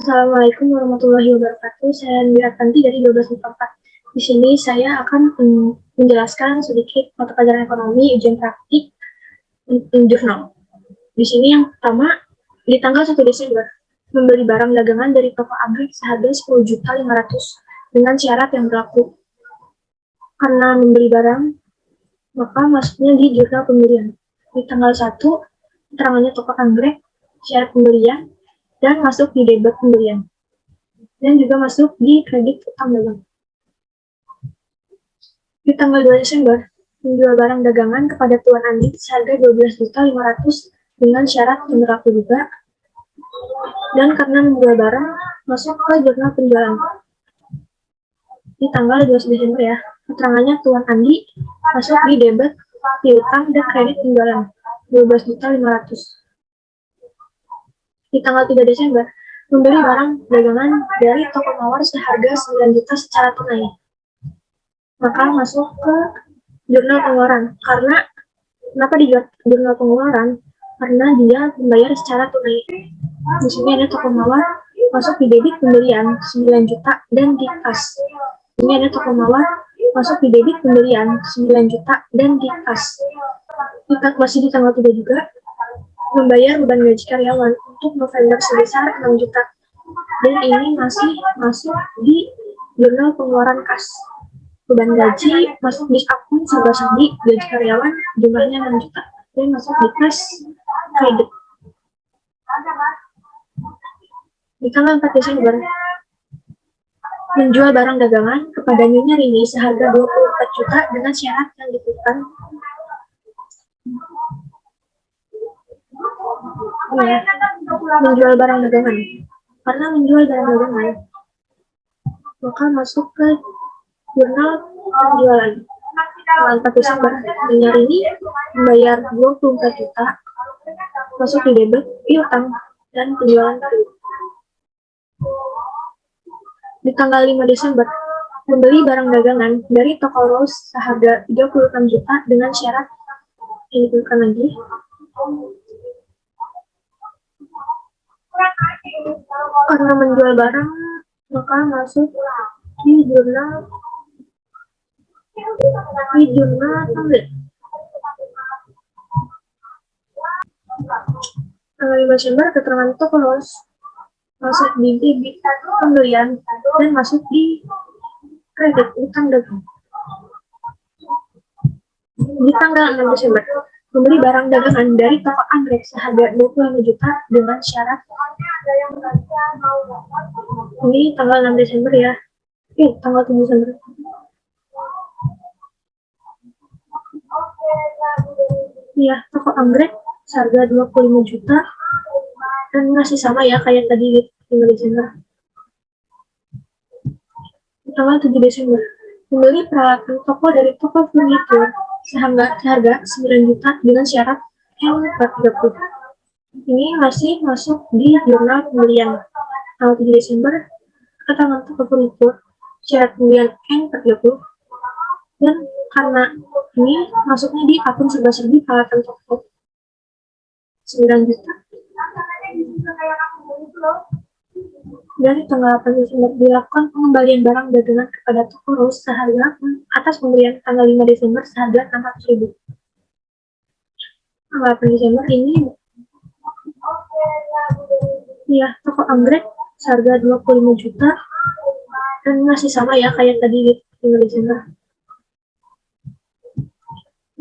Assalamualaikum warahmatullahi wabarakatuh. Saya Tanti dari 1244. Di sini saya akan menjelaskan sedikit mata pelajaran ekonomi ujian praktik jurnal. Di sini yang pertama, di tanggal 1 Desember, membeli barang dagangan dari toko Agrik seharga 10.500.000 dengan syarat yang berlaku. Karena membeli barang, maka masuknya di jurnal pembelian. Di tanggal 1, keterangannya toko Anggrek, syarat pembelian, dan masuk di debit pembelian. Dan juga masuk di kredit utang dagang. Di tanggal 2 Desember, menjual barang dagangan kepada Tuan Andi seharga 12.500.000 dengan syarat yang berlaku juga. Dan karena menjual barang, masuk ke jurnal penjualan. Di tanggal 2 Desember ya, keterangannya Tuan Andi masuk di debit, piutang, dan kredit penjualan 12.500.000. Di tanggal 3 Desember, membeli barang dagangan dari toko mawar seharga 9 juta secara tunai. Maka masuk ke jurnal pengeluaran. Kenapa di jurnal pengeluaran? Karena dia membayar secara tunai. Di sini ada toko mawar masuk di debit pembelian 9 juta dan di kas. Ini ada toko mawar masuk di debit pembelian 9 juta dan di kas. Masih di tanggal 3 juga, membayar beban gaji karyawan untuk November sebesar 6 juta. Dan ini masih masuk di jurnal pengeluaran kas. Beban gaji masuk di akun Sabah Sandi, gaji karyawan jumlahnya 6 juta. Dan masuk di kas kredit. Di tanggal 4 Desember, menjual barang dagangan kepada Nyonya Rini seharga 24 juta dengan syarat yang ditentukan. Menjual barang dagangan. Karena menjual barang dagangan, maka masuk ke jurnal penjualan. Tanggal 4 Desember, Nyonya Rini membayar 24 juta, masuk di debit, piutang, dan penjualan baru. Di tanggal 5 Desember, membeli barang dagangan dari toko Rose seharga 36 juta dengan syarat yang ditentukan lagi. Karena menjual barang, maka masuk di jurnal tanggal. Tanggal 5 Desember, keterangan toko Rose masuk di debit pembelian dan masuk di kredit utang dagang. Di tanggal 6 Desember, membeli barang dagangan dari toko Anggrek seharga 25 juta dengan syarat. Ini tanggal 6 Desember ya. Tanggal 7 Desember. Iya, toko Anggrek seharga 25 juta dan masih sama ya kayak tadi di tanggal Desember. Di tanggal 7 Desember, membeli peralatan toko dari toko furnitur seharga 9 juta dengan syarat N430. Ini masih masuk di jurnal pembelian. Tanggal 7 Desember, keterangan toko furnitur syarat pembelian N430. Dan karena ini masuknya di akun Sabah Sandi peralatan toko 9 juta. Dari tanggal 8 Desember dilakukan pengembalian barang dagangan kepada toko Rose seharga atas pembelian tanggal 5 Desember seharga 600.000. Tanggal 8 Desember ini ya toko Anggrek seharga 25 juta dan masih sama ya kayak tadi di tanggal Desember.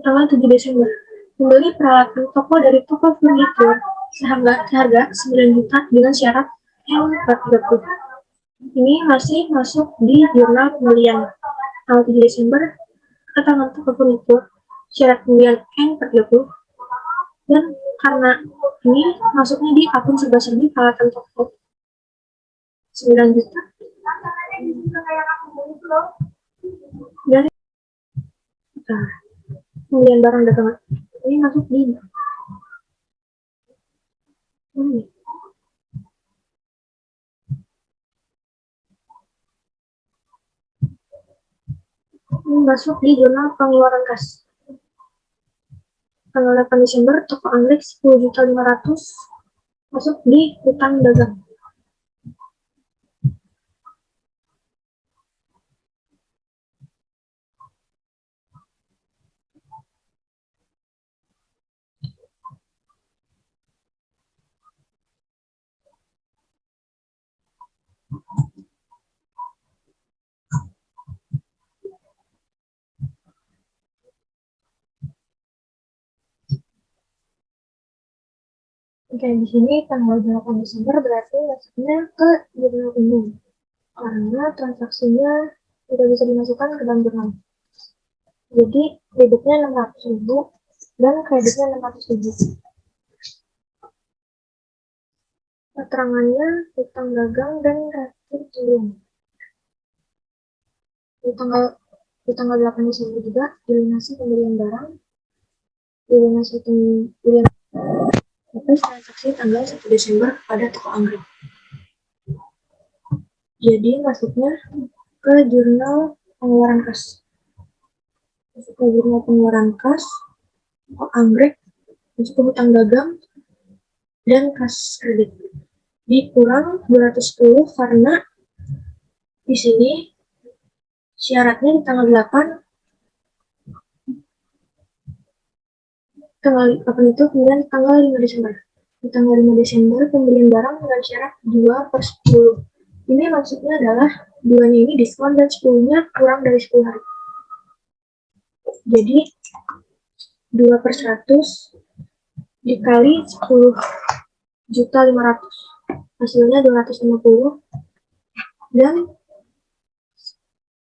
Tanggal 7 Desember, membeli peralatan toko dari toko furnitur seharga 9 juta dengan syarat N430. Ini masih masuk di jurnal pembelian. Tanggal 7 Desember, keterangan toko furnitur syarat pembelian N430. Dan karena ini masuknya di akun Sabah Sandi peralatan toko 9 juta. Dari pembelian barang dagangan ini masuk di masuk di jurnal pengeluaran kas. Tanggal 8 Desember, toko Anggrek 10.500.000 masuk di utang dagang. Oke, di sini tanggal 8 Desember berarti masuknya ke jurnal umum. Karena transaksinya tidak bisa dimasukkan ke dalam jurnal. Jadi, debitnya 600.000 dan kreditnya 600.000. Keterangannya utang dagang dan rakit turun. Di tanggal 8 Desember juga dilunasi pembelian barang, dilunasi pembelian atas transaksi tanggal 1 Desember pada toko anggrek. Jadi masuknya ke jurnal pengeluaran kas. Masuk ke jurnal pengeluaran kas, toko anggrek, masuk ke hutang dagang, dan kas kredit. Dikurang 210 karena di sini syaratnya di tanggal 8 itu kemudian tanggal 5 Desember. Di tanggal 5 Desember pembelian barang dengan syarat 2/10. Ini maksudnya adalah 2-nya ini diskon dan 10-nya kurang dari 10 hari. Jadi 2/100 dikali 10.500.000 hasilnya 250 dan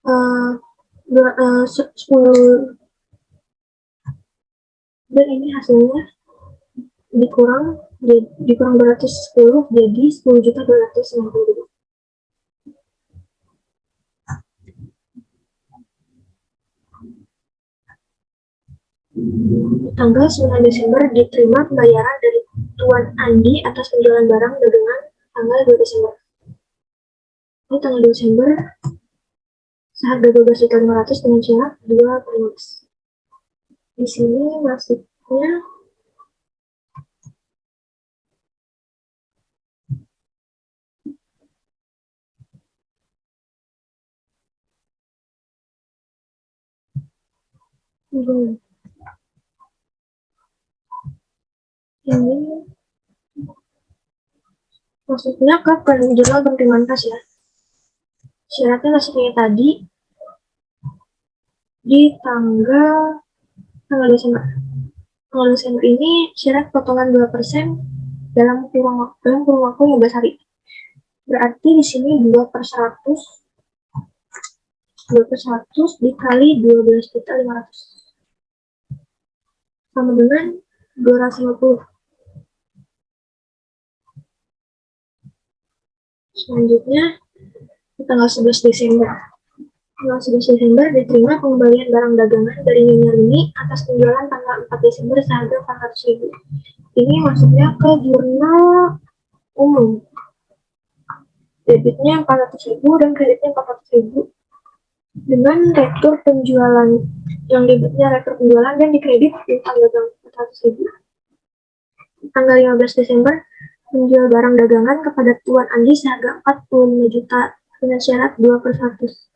10 dan ini hasilnya dikurang 210 jadi 10.250.000. Tanggal 9 Desember diterima pembayaran dari Tuan Andi atas penjualan barang dagangan tanggal 2 Desember. Ini tanggal 2 Desember seharga 12.500.000 dengan syarat 2/15. Di sini masuknya ini masuknya ke jurnal penerimaan kas ya. Syaratnya masih kayak tadi di tanggal Desember. Tanggal Desember ini syarat potongan 2% dalam kurun waktu 15 hari. Berarti di sini 2/100 dikali 12.500 sama dengan 250. Selanjutnya di tanggal 11 Desember. Tanggal 11 Desember diterima pengembalian barang dagangan dari Nyonya Rini atas penjualan tanggal 4 Desember seharga 400.000. Ini masuknya ke jurnal umum. Debitnya 400.000 dan kreditnya 400.000 dengan rektur penjualan yang debitnya rektur penjualan dan dikredit di tanggal 400.000. Tanggal 15 Desember menjual barang dagangan kepada Tuan Andi seharga 45 juta dengan syarat 2/100.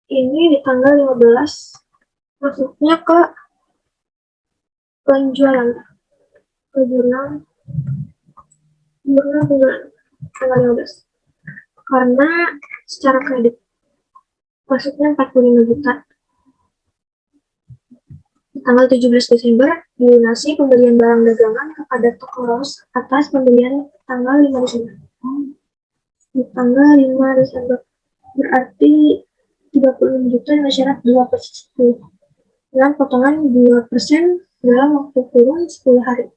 Ini di tanggal 15 masuknya ke penjualan ke jurnal penjualan tanggal 15 karena secara kredit masuknya 45 juta. Tanggal 17 Desember dilunasi pembelian barang dagangan kepada toko Ros atas pembelian tanggal 5 Desember. Di tanggal 5 Desember berarti 36 juta dengan syarat 2/10 dengan potongan 2% dalam waktu kurun 10 hari.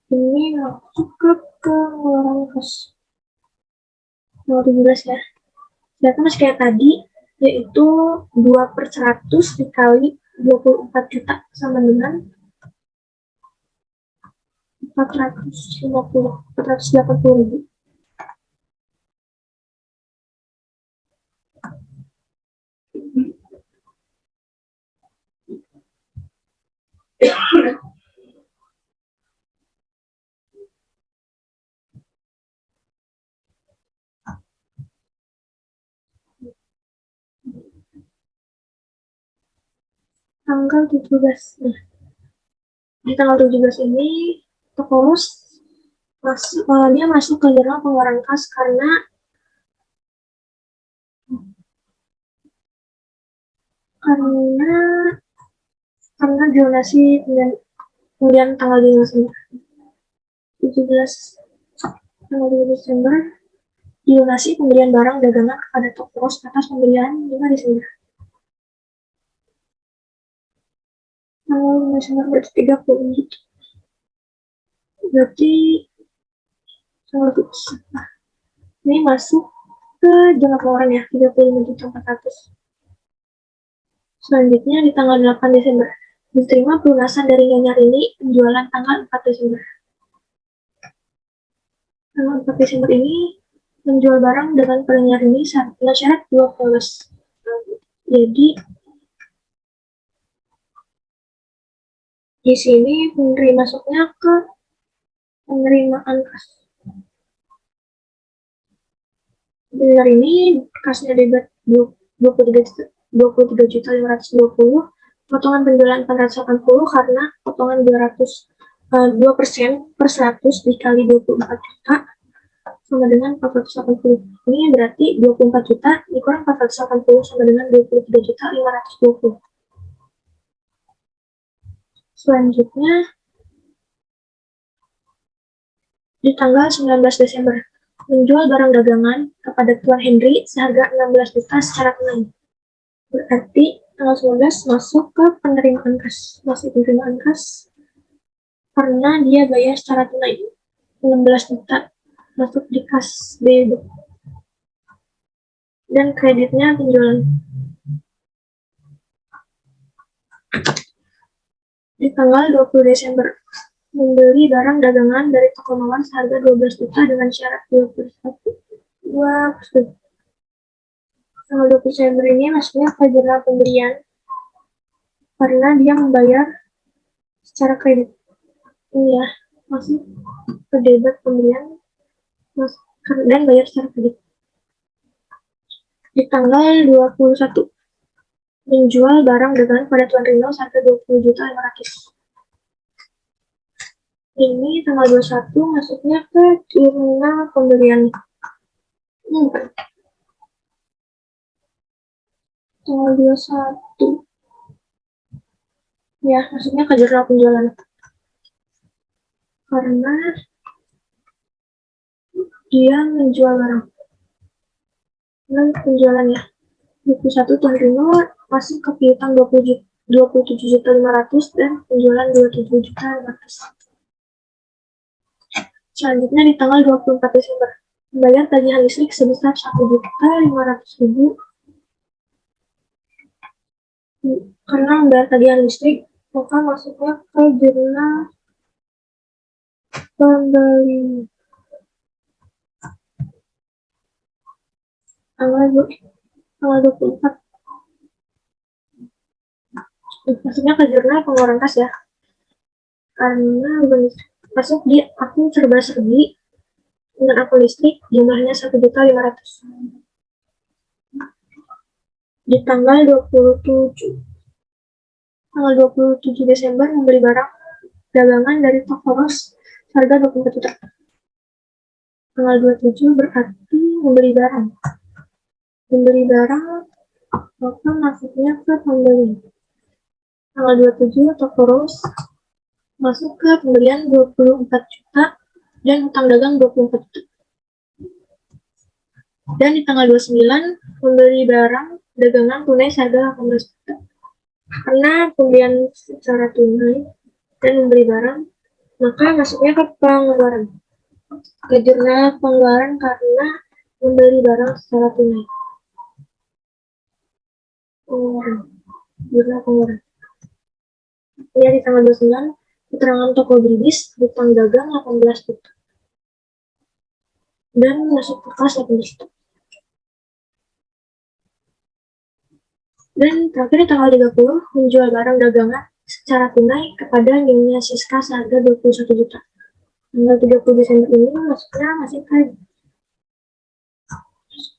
Ini masuk ke pengeluaran kas tanggal 17 ya. Data masih kayak tadi, yaitu 2/100 dikali 24 juta sama dengan 480.000. Tanggal 17. Nah, di tanggal 17 ini toko Ros dia masuk ke jurnal pengeluaran kas karena karena donasi kemudian tanggal 17 tanggal 2 Desember donasi pembelian barang dagangan kepada toko atas pembelian 5 Desember. Tanggal 5 Desember berarti 30 gitu. Berarti ini masuk ke jumlah pengeluaran ya, 35.400. Selanjutnya di tanggal 8 Desember diterima pelunasan dari Nyonya Rini penjualan tanggal 4 Desember. Tanggal 4 Desember ini menjual barang dengan Nyonya Rini dengan syarat 2 polos. Jadi di sini penerima masuknya ke penerimaan kas. Dengar ini kasnya debit 23.520, potongan penjualan 480 karena potongan 2% per 100 dikali 24 juta sama dengan 480. Ini berarti 24 juta dikurang 480 sama dengan 23.520. Selanjutnya di tanggal 19 Desember menjual barang dagangan kepada Tuan Henry seharga 16 juta secara tunai. Berarti tanggal 19 masuk ke penerimaan kas. Masuk penerimaan kas karena dia bayar secara tunai 16 juta masuk di kas B. Dan kreditnya penjualan. Di tanggal 20 Desember membeli barang dagangan dari toko Mawar seharga 12 juta dengan syarat 21. Tanggal 20 Desember ini maksudnya ke jurnal pembelian karena dia membayar secara kredit. Ini ya, masuk ke debit pembelian dan bayar secara kredit. Di tanggal 21 menjual barang dagangan pada Tuan Rino seharga 20.500. Ini tanggal 21 masuknya ke jurnal pembelian. Tanggal 21. Ya, masuknya ke jurnal penjualan. Karena dia menjual barang. Dan penjualannya 21 Tuan Rino masuk ke piutang 27.500 dan penjualan 27.500. Selanjutnya di tanggal 24 Desember membayar tagihan listrik sebesar 1.500.000 karena membayar tagihan listrik maka masuknya ke jurnal pembeli. Tanggal 24 masuknya ke jurnal pengeluaran kas ya, karena masuk di akun serba-serbi dengan akun listrik jumlahnya 1.500.000. Di tanggal 27 Desember membeli barang dagangan dari toko Ros harga 24 juta. Tanggal 27 berarti membeli barang maka masuknya ke pembeli. Tanggal 27 toko Ros masuk ke pembelian 24 juta dan utang dagang 24 juta. Dan di tanggal 29 membeli barang dagangan tunai seharga 18 juta. Karena pembelian secara tunai dan membeli barang, maka masuknya ke pengeluaran. Ke jurnal pengeluaran karena membeli barang secara tunai. Jurnal pengeluaran. Ya, di tanggal 29 keterangan toko Bribis utang dagang 18 juta dan masuk ke kas 18 juta. Dan terakhir di tanggal 30 menjual barang dagangan secara tunai kepada Nyonya Siska seharga 21 juta. Tanggal 30 Desember ini masuknya masih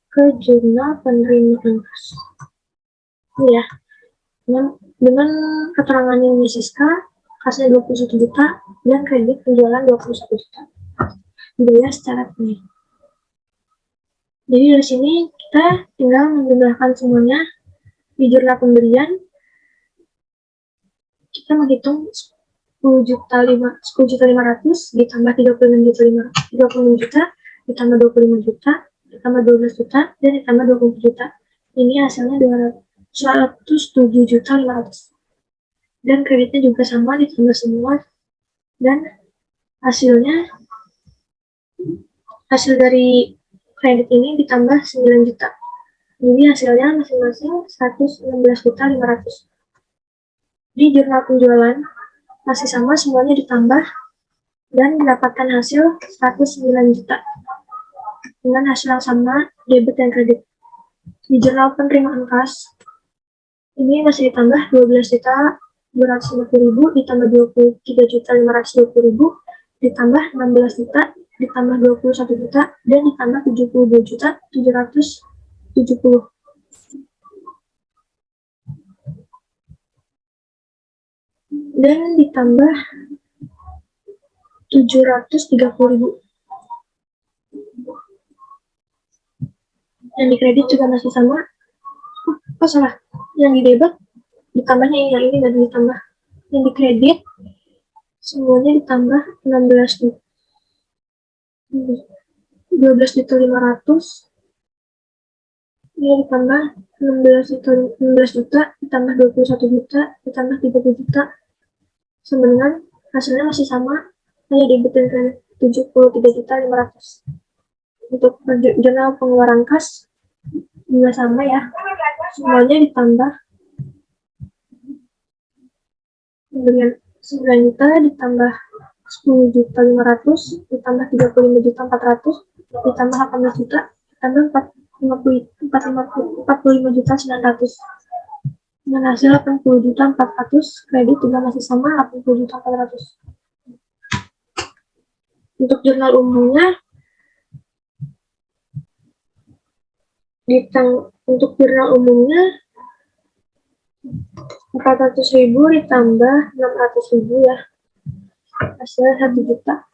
ke jurnal penerimaan kas. Ya, dengan keterangan Nyonya Siska kasnya 21 juta dan kredit penjualan 21 juta dibayar secara tunai. Jadi dari sini kita tinggal menjumlahkan semuanya di jurnal pembelian kita menghitung 10.500 ditambah 36 juta ditambah 25 juta ditambah 12 juta dan ditambah 20 juta. Ini hasilnya 107.500. Dan kreditnya juga sama, ditambah semua, dan hasil dari kredit ini ditambah 9 juta. Jadi hasilnya masing-masing 116.500. Di jurnal penjualan masih sama, semuanya ditambah dan mendapatkan hasil 109 juta dengan hasil yang sama debit dan kredit. Di jurnal penerimaan kas ini masih ditambah 12.250.000 ditambah 23.520.000 ditambah 16 juta ditambah 21 juta dan ditambah 72.770. Dan ditambah 730.000. Yang di kredit juga masih sama. Oh salah, yang di debit ditambahnya ini, yang ini nggak ditambah. Yang di kredit semuanya ditambah 12.500. Ini ditambah 16 juta ditambah 21 juta ditambah 30 juta sama dengan hasilnya masih sama, hanya debit dan kredit 73.500. Untuk jurnal pengeluaran kas juga sama ya, semuanya ditambah pembelian 9 juta ditambah 10.500 ditambah 35.400 ditambah 18 juta ditambah 45.900 dengan hasil 80.400. Kredit juga masih sama, 80.400. Untuk jurnal umumnya, untuk jurnal umumnya 400.000 ditambah 600.000 ya, hasilnya 1 juta.